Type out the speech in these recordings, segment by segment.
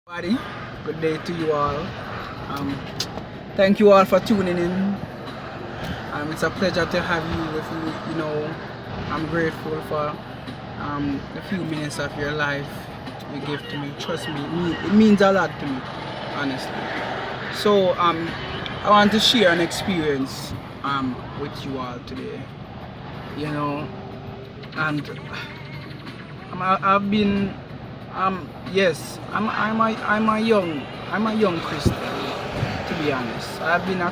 Everybody, good day to you all. Um, Thank you all for tuning in. It's a pleasure to have you with me. I'm grateful for the few minutes of your life you give to me. Trust me, it means a lot to me, honestly. So I want to share an experience with you all today. You know, and I've been yes, I'm a young Christian, to be honest. I've been a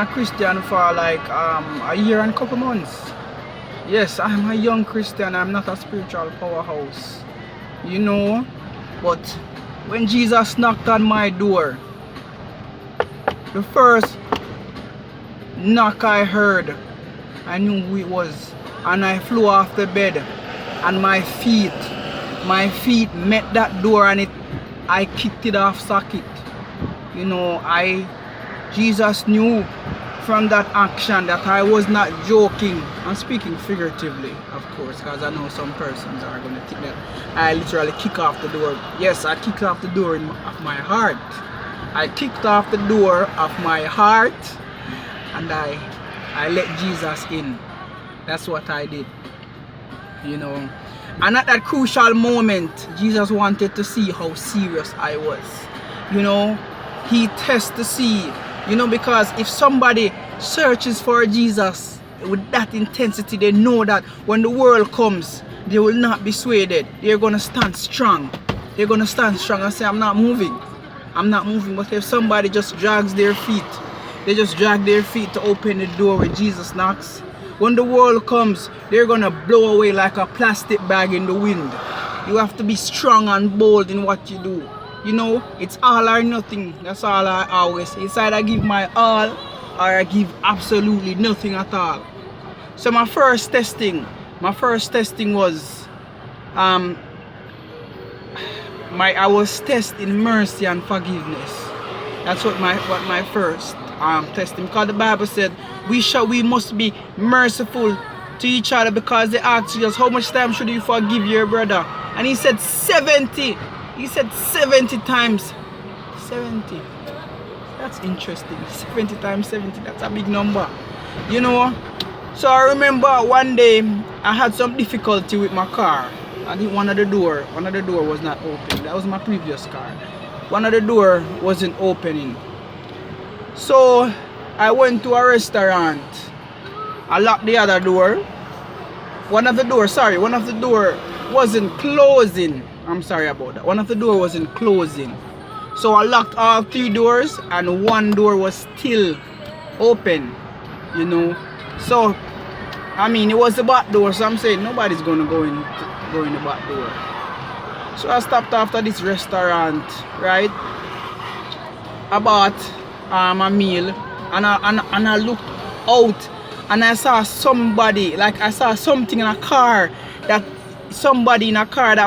Christian for like a year and a couple months. Yes, I'm a young Christian. I'm not a spiritual powerhouse, you know. But when Jesus knocked on my door, the first knock I heard, I knew who it was, and I flew off the bed, and my feet met that door, and I kicked it off socket. Jesus knew from that action that I was not joking. I'm speaking figuratively, of course, because I know some persons are going to think that I literally kick off the door. Yes, I kicked off the door of my heart. I kicked off the door of my heart, and I let Jesus in. That's what I did. And at that crucial moment, Jesus wanted to see how serious I was. He tests to see, because if somebody searches for Jesus with that intensity, they know that when the world comes, they will not be swayed. They're going to stand strong. They're going to stand strong and say, I'm not moving. But if somebody just drags their feet, they just drag their feet to open the door where Jesus knocks. When the world comes, they're going to blow away like a plastic bag in the wind. You have to be strong and bold in what you do. It's all or nothing. That's all I always say. It's either I give my all or I give absolutely nothing at all. So my first testing was I was tested in mercy and forgiveness. That's what my first testing, because the Bible said we must be merciful to each other, because they asked Jesus, how much time should you forgive your brother? And he said 70. He said 70 times 70. That's interesting. 70 times 70, that's a big number. So I remember one day I had some difficulty with my car. I think one of the door was not open. That was my previous car. One of the door wasn't opening. So I went to a restaurant. I locked the other door. One of the door wasn't closing. I'm sorry about that. One of the door wasn't closing. So I locked all three doors, and one door was still open. So it was the back door. So I'm saying nobody's gonna go in the back door. So I stopped after this restaurant, right? I bought a meal, and I looked out, and I saw somebody, I saw something in a car that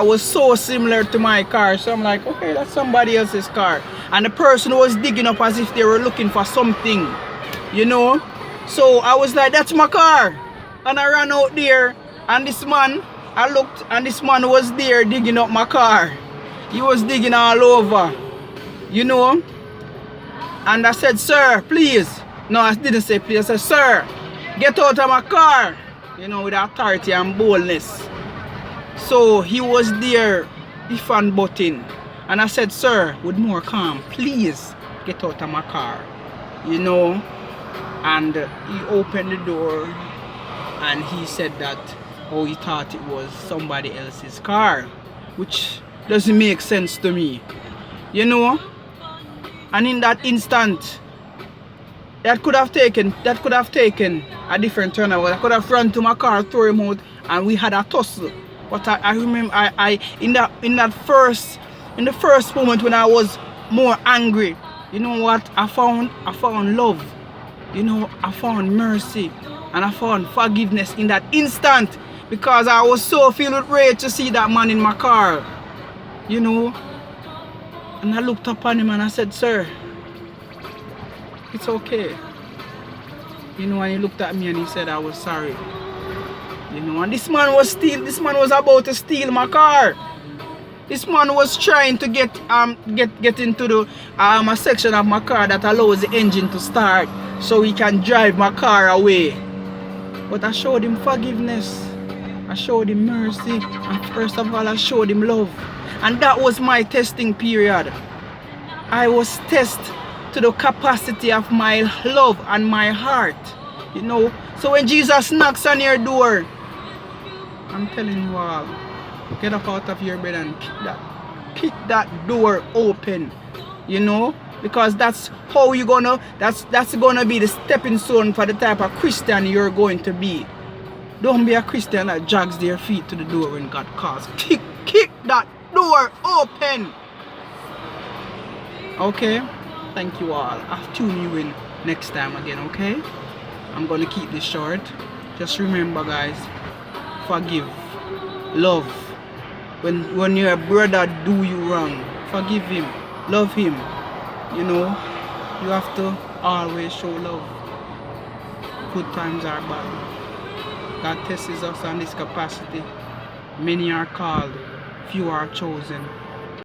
was so similar to my car. So I'm like, okay, that's somebody else's car. And the person was digging up as if they were looking for something, So I was like, that's my car. And I ran out there, and I looked, and this man was there digging up my car. He was digging all over, And I said, sir, please. No, I didn't say please. I said, sir, get out of my car. With authority and boldness. So he was there, the fan button. And I said, sir, with more calm, please get out of my car. And he opened the door, and he said that, he thought it was somebody else's car, which doesn't make sense to me. And in that instant, that could have taken a different turn. I could have run to my car, throw him out, and we had a tussle. But I remember in the first moment when I was more angry, what? I found love. I found mercy, and I found forgiveness in that instant, because I was so filled with rage to see that man in my car. And I looked upon him and I said, sir, it's okay. And he looked at me and he said I was sorry. And this man was about to steal my car. This man was trying to get into the a section of my car that allows the engine to start so he can drive my car away. But I showed him forgiveness. I showed him mercy. And first of all, I showed him love. And that was my testing period. I was tested to the capacity of my love and my heart. You know. So when Jesus knocks on your door, I'm telling you all, get up out of your bed and kick that door open. You know, because that's how you're gonna, that's gonna be the stepping stone for the type of Christian you're going to be. Don't be a Christian that drags their feet to the door when God calls. Kick that door open. Okay? Thank you all. I'll tune you in next time again, okay? I'm gonna keep this short. Just remember, guys, forgive, love. When your brother do you wrong, forgive him, love him. You know, you have to always show love. Good times are bad. God tests us on this capacity. Many are called, few are chosen.